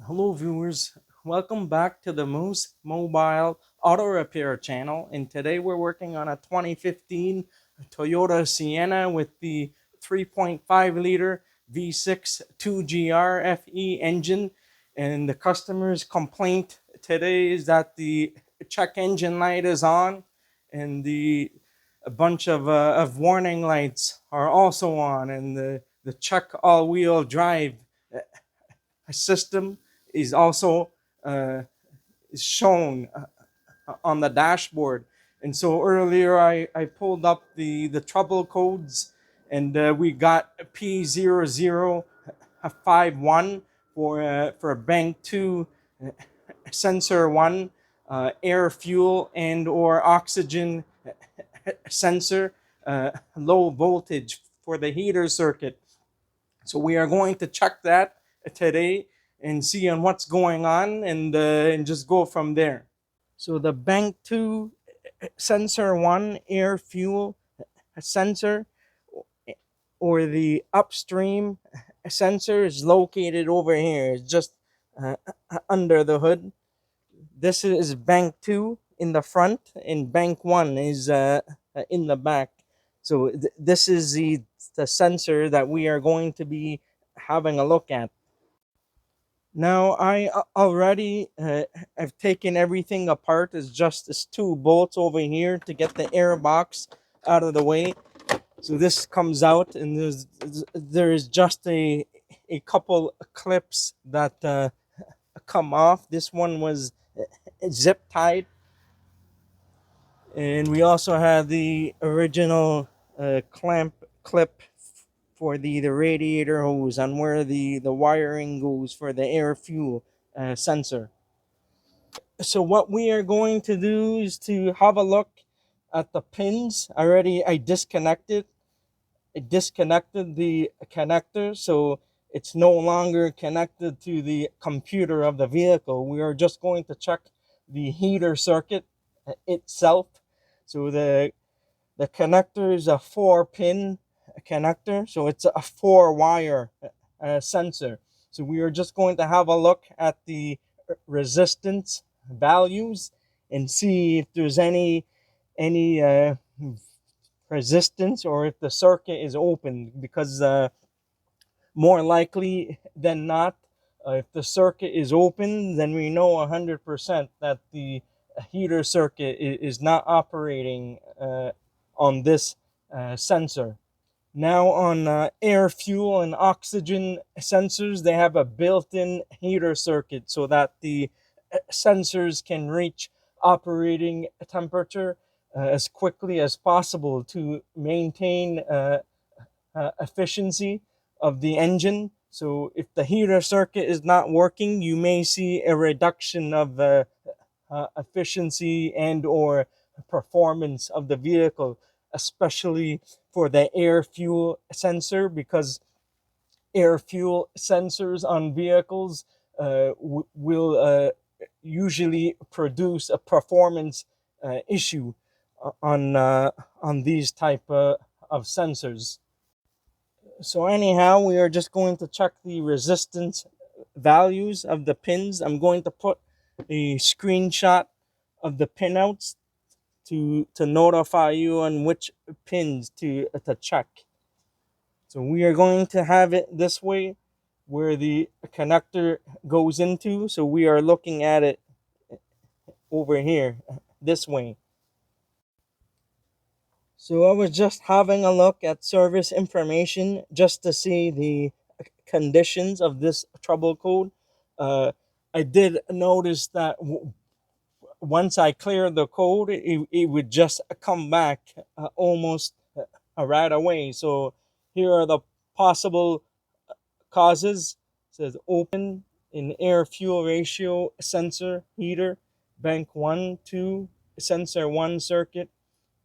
Hello viewers, welcome back to the Moose Mobile Auto Repair channel, and today we're working on a 2015 Toyota Sienna with the 3.5 liter V6 2GR FE engine. And the customer's complaint today is that the check engine light is on and a bunch of warning lights are also on, and the check all-wheel drive system is also uh, is shown on the dashboard. And so earlier I pulled up the trouble codes, and we got P0051 for bank 2 sensor 1, air fuel and or oxygen sensor, low voltage for the heater circuit. So we are going to check that today and see on what's going on, and just go from there. So the bank 2 sensor 1 air fuel sensor, or the upstream sensor, is located over here. It's just uh, under the hood. This is bank 2 in the front, and bank 1 is in the back. So this is the sensor that we are going to be having a look at. Now I already have taken everything apart. It's just this 2 bolts over here to get the air box out of the way. So this comes out, and there's just a couple clips that come off. This one was zip tied, and we also have the original clamp clip for the radiator hose on where the wiring goes for the air fuel sensor. So what we are going to do is to have a look at the pins. I disconnected the connector, so it's no longer connected to the computer of the vehicle. We are just going to check the heater circuit itself. So the connector is a 4-pin connector, so it's a 4-wire sensor. So we are just going to have a look at the resistance values and see if there's any resistance, or if the circuit is open, because more likely than not, if the circuit is open, then we know 100% that the heater circuit is not operating on this sensor. Now on air, fuel, and oxygen sensors, they have a built-in heater circuit so that the sensors can reach operating temperature as quickly as possible to maintain efficiency of the engine. So if the heater circuit is not working, you may see a reduction of efficiency and or performance of the vehicle, especially for the air fuel sensor, because air fuel sensors on vehicles will usually produce a performance issue on these type of sensors. So anyhow, we are just going to check the resistance values of the pins. I'm going to put a screenshot of the pinouts to notify you on which pins to check. So we are going to have it this way, where the connector goes into. So we are looking at it over here this way. So I was just having a look at service information just to see the conditions of this trouble code. I did notice that once I cleared the code, it would just come back almost right away. So here are the possible causes. It says open in air fuel ratio sensor heater, bank 1, 2, sensor 1 circuit,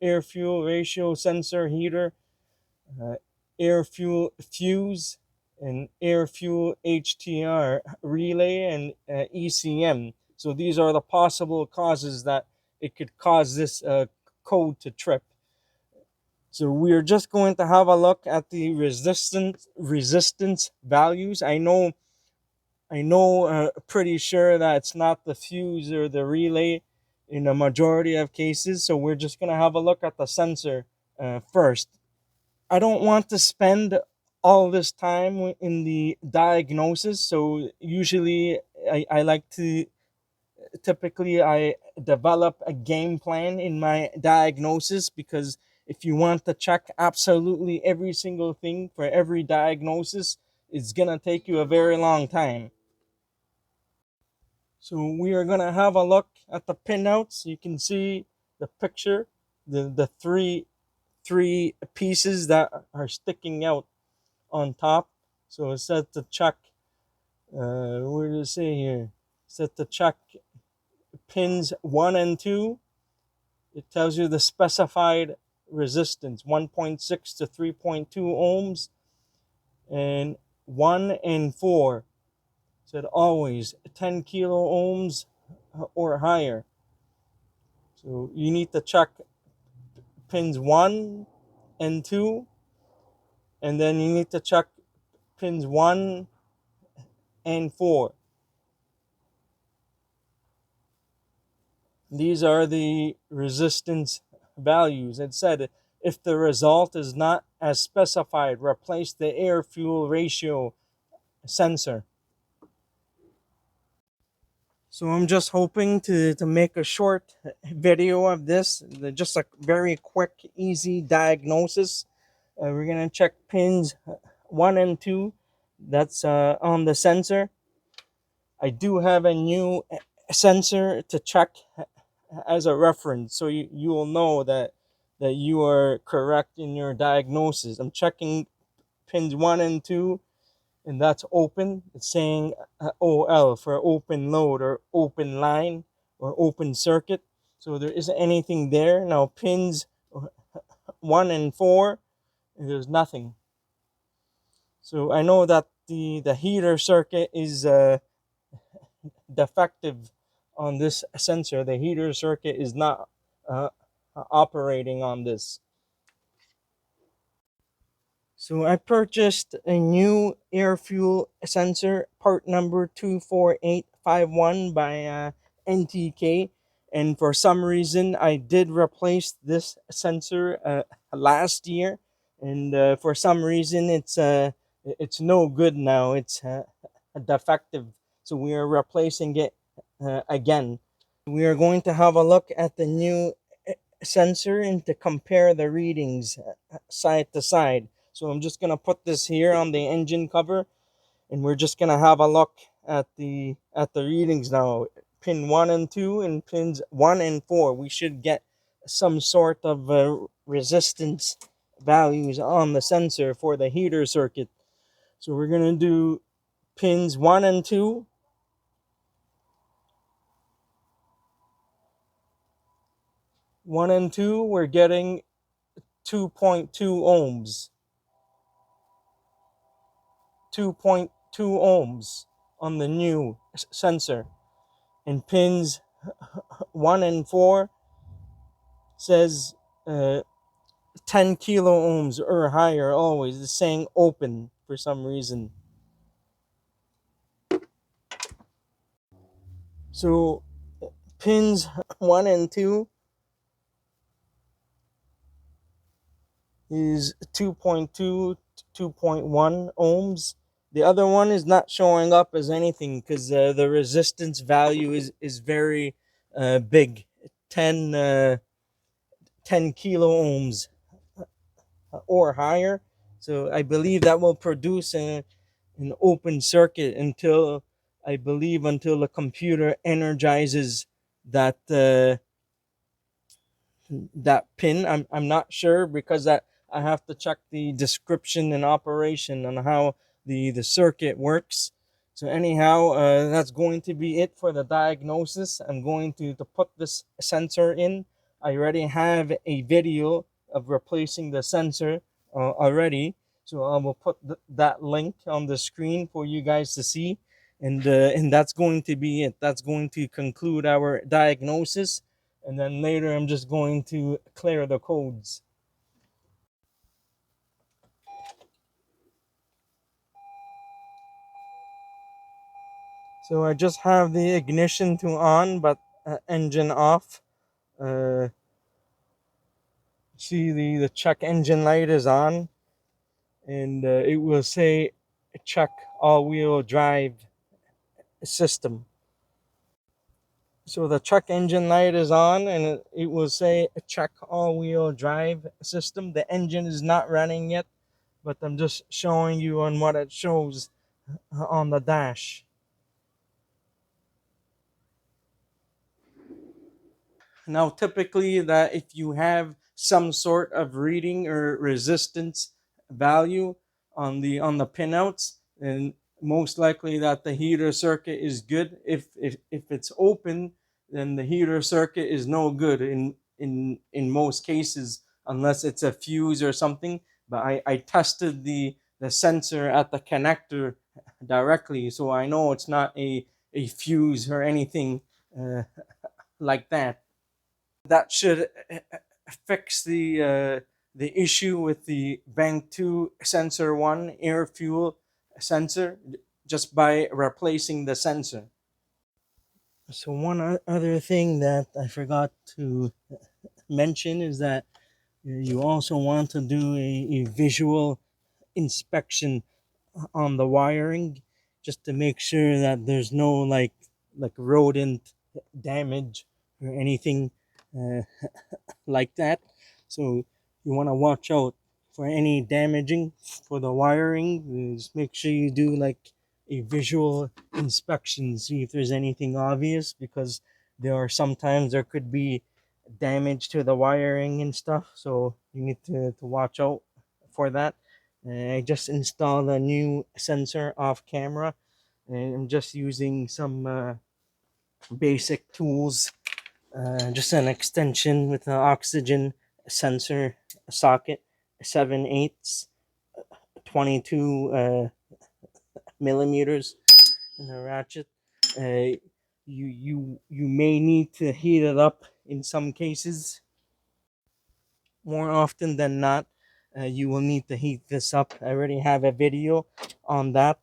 air fuel ratio sensor heater, air fuel fuse, and air fuel HTR relay, and ECM. So these are the possible causes that it could cause this code to trip. So we are just going to have a look at the resistance values. I know I know pretty sure that it's not the fuse or the relay in a majority of cases. So we're just gonna have a look at the sensor first. I don't want to spend all this time in the diagnosis. So usually I like to typically I develop a game plan in my diagnosis, because if you want to check absolutely every single thing for every diagnosis, it's gonna take you a very long time. So we are gonna have a look at the pinouts. You can see the picture, the three pieces that are sticking out on top. So it said to check. Where does it say here? It said to check pins 1 and 2. It tells you the specified resistance, 1.6 to 3.2 ohms, and 1 and 4 said always 10 kilo ohms or higher. So you need to check pins 1 and 2, and then you need to check pins 1 and 4. These are the resistance values. It said if the result is not as specified, replace the air-fuel ratio sensor. So I'm just hoping to make a short video of this, just a very quick, easy diagnosis. We're going to check pins 1 and 2. That's on the sensor. I do have a new sensor to check as a reference, so you will know that you are correct in your diagnosis. I'm checking pins 1 and 2, and that's open. It's saying OL for open load or open line or open circuit. So there isn't anything there. Now pins 1 and 4, there's nothing. So I know that the heater circuit is defective on this sensor. The heater circuit is not operating on this. So I purchased a new air fuel sensor, part number 24851 by NTK, and for some reason I did replace this sensor last year, and for some reason it's no good now. It's defective, so we are replacing it again. We are going to have a look at the new sensor and to compare the readings side to side. So I'm just going to put this here on the engine cover, and we're just going to have a look at the readings now. Pin 1 and 2 and pins 1 and 4. We should get some sort of resistance values on the sensor for the heater circuit. So we're going to do pins 1 and 2. One and 2, we're getting 2.2 ohms. 2.2 ohms on the new sensor. And pins 1 and 4 says 10 kilo ohms or higher always. It's saying open for some reason. So pins 1 and 2 is 2.2, 2.1 ohms. The other one is not showing up as anything because the resistance value is very big, 10 kilo ohms or higher. So I believe that will produce an open circuit until until the computer energizes that that pin. I'm not sure because I have to check the description and operation on how the circuit works. So anyhow, that's going to be it for the diagnosis. I'm going to put this sensor in. I already have a video of replacing the sensor already. So I will put that link on the screen for you guys to see. And that's going to be it. That's going to conclude our diagnosis. And then later I'm just going to clear the codes. So I just have the ignition to on, but engine off. Uh, see the check engine light is on, and it will say check all-wheel drive system. So the check engine light is on, and it will say check all-wheel drive system. The engine is not running yet, but I'm just showing you on what it shows on the dash. Now, typically, that if you have some sort of reading or resistance value on the pinouts, then most likely that the heater circuit is good. If it's open, then the heater circuit is no good in most cases, unless it's a fuse or something. But I tested the sensor at the connector directly, so I know it's not a fuse or anything like that. That should fix the issue with the bank 2 sensor 1 air fuel sensor just by replacing the sensor. So one other thing that I forgot to mention is that you also want to do a visual inspection on the wiring, just to make sure that there's no like rodent damage or anything uh, like that. So you want to watch out for any damaging for the wiring. Just make sure you do like a visual inspection, see if there's anything obvious, because there are sometimes there could be damage to the wiring and stuff. So you need to watch out for that. I just installed a new sensor off camera, and I'm just using some basic tools, just an extension with an oxygen sensor socket, 7/8, 22 millimeters in a ratchet. You may need to heat it up in some cases. More often than not, you will need to heat this up. I already have a video on that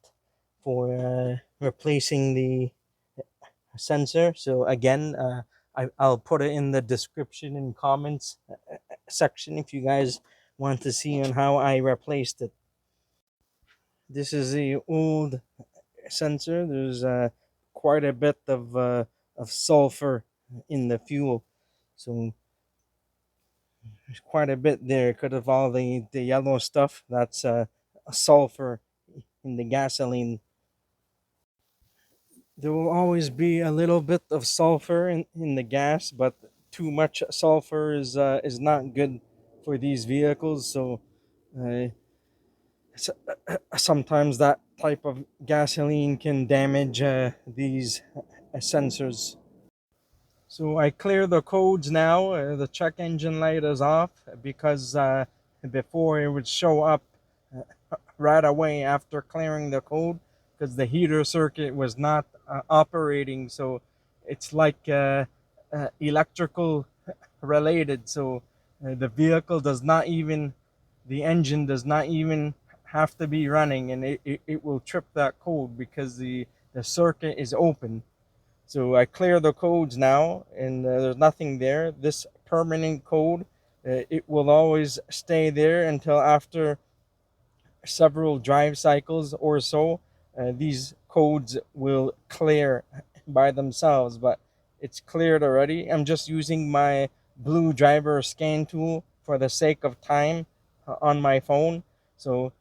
for replacing the sensor. So again, I'll put it in the description and comments section if you guys want to see on how I replaced it. This is the old sensor. There's quite a bit of sulfur in the fuel, so there's quite a bit there because of all the yellow stuff. That's sulfur in the gasoline. There will always be a little bit of sulfur in the gas, but too much sulfur is not good for these vehicles. So uh, sometimes that type of gasoline can damage these sensors. So I clear the codes now. The check engine light is off because before it would show up right away after clearing the code, because the heater circuit was not operating. So it's like electrical related. So the vehicle does not even, the engine does not even have to be running, and it will trip that code because the circuit is open. So I clear the codes now, and there's nothing there. This permanent code, it will always stay there until after several drive cycles or so. These codes will clear by themselves, but it's cleared already. I'm just using my blue driver scan tool for the sake of time on my phone. So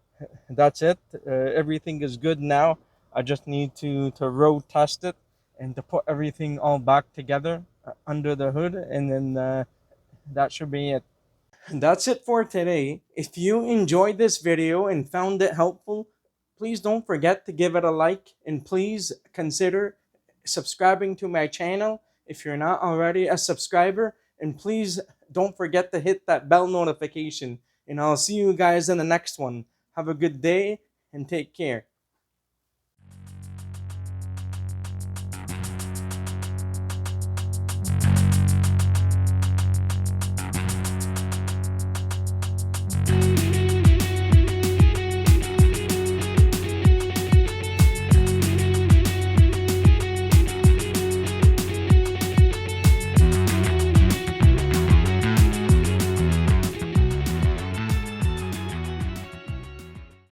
that's it. Everything is good now. I just need to road test it and to put everything all back together under the hood, and then that should be it. That's it for today. If you enjoyed this video and found it helpful, please don't forget to give it a like, and please consider subscribing to my channel if you're not already a subscriber, and please don't forget to hit that bell notification, and I'll see you guys in the next one. Have a good day and take care.